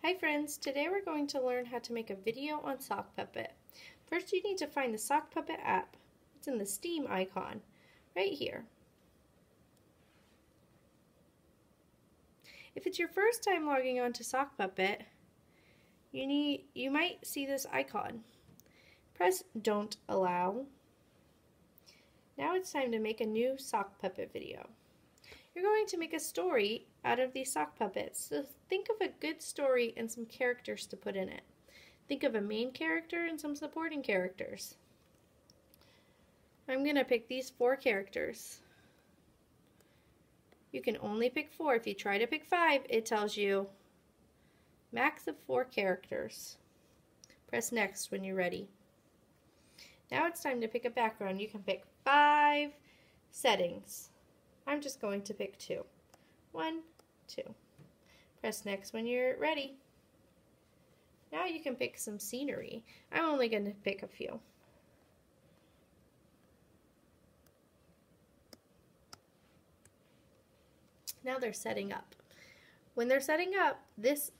Hi friends, today we're going to learn how to make a video on Sock Puppet. First you need to find the Sock Puppet app. It's in the Steam icon, right here. If it's your first time logging on to Sock Puppet, you might see this icon. Press Don't Allow. Now it's time to make a new Sock Puppet video. You're going to make a story out of these sock puppets. So think of a good story and some characters to put in it. Think of a main character and some supporting characters. I'm going to pick these 4 characters. You can only pick 4. If you try to pick 5, it tells you max of 4 characters. Press next when you're ready. Now it's time to pick a background. You can pick 5 settings. I'm just going to pick 2. 1, 2. Press next when you're ready. Now you can pick some scenery. I'm only going to pick a few. Now they're setting up. When they're setting up, this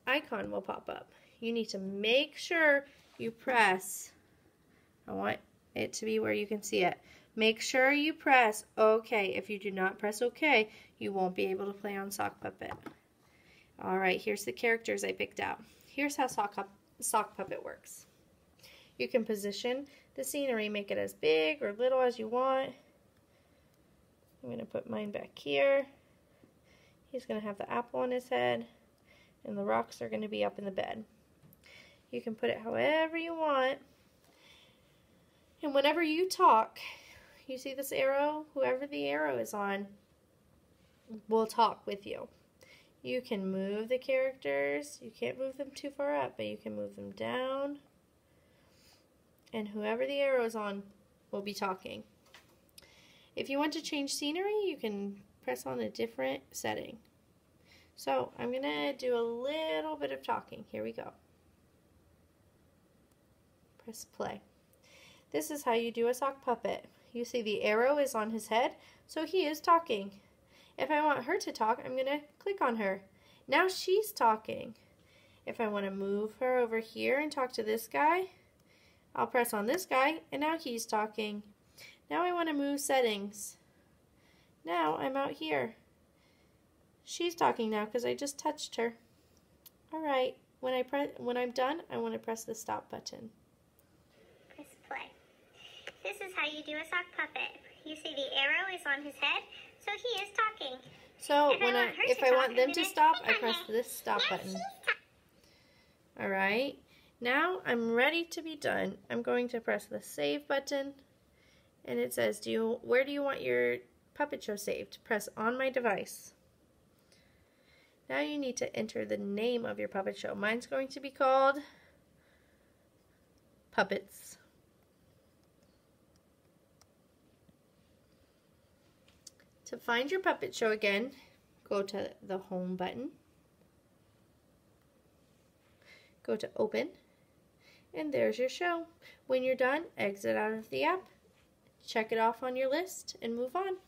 icon will pop up. You need to make sure you press, I want it to be where you can see it. Make sure you press OK. If you do not press OK, you won't be able to play on Sock Puppet. Alright, here's the characters I picked out. Here's how Sock Puppet works. You can position the scenery, make it as big or little as you want. I'm going to put mine back here. He's going to have the apple on his head, and the rocks are going to be up in the bed. You can put it however you want. And whenever you talk, you see this arrow? Whoever the arrow is on will talk with you. You can move the characters. You can't move them too far up, but you can move them down. And whoever the arrow is on will be talking. If you want to change scenery, you can press on a different setting. So I'm going to do a little bit of talking. Here we go. Press play. This is how you do a sock puppet. You see the arrow is on his head, so he is talking. If I want her to talk, I'm going to click on her. Now she's talking. If I want to move her over here and talk to this guy, I'll press on this guy, and now he's talking. Now I want to move settings. Now I'm out here. She's talking now because I just touched her. Alright, when I'm done, I want to press the stop button. Press play. This is how you do a sock puppet. You see the arrow is on his head, so he is talking. So if I want them to stop, I press this stop button. Alright, now I'm ready to be done. I'm going to press the save button, and it says, where do you want your puppet show saved? Press on my device. Now you need to enter the name of your puppet show. Mine's going to be called Puppets. To find your puppet show again, go to the home button, go to open, and there's your show. When you're done, exit out of the app, check it off on your list, and move on.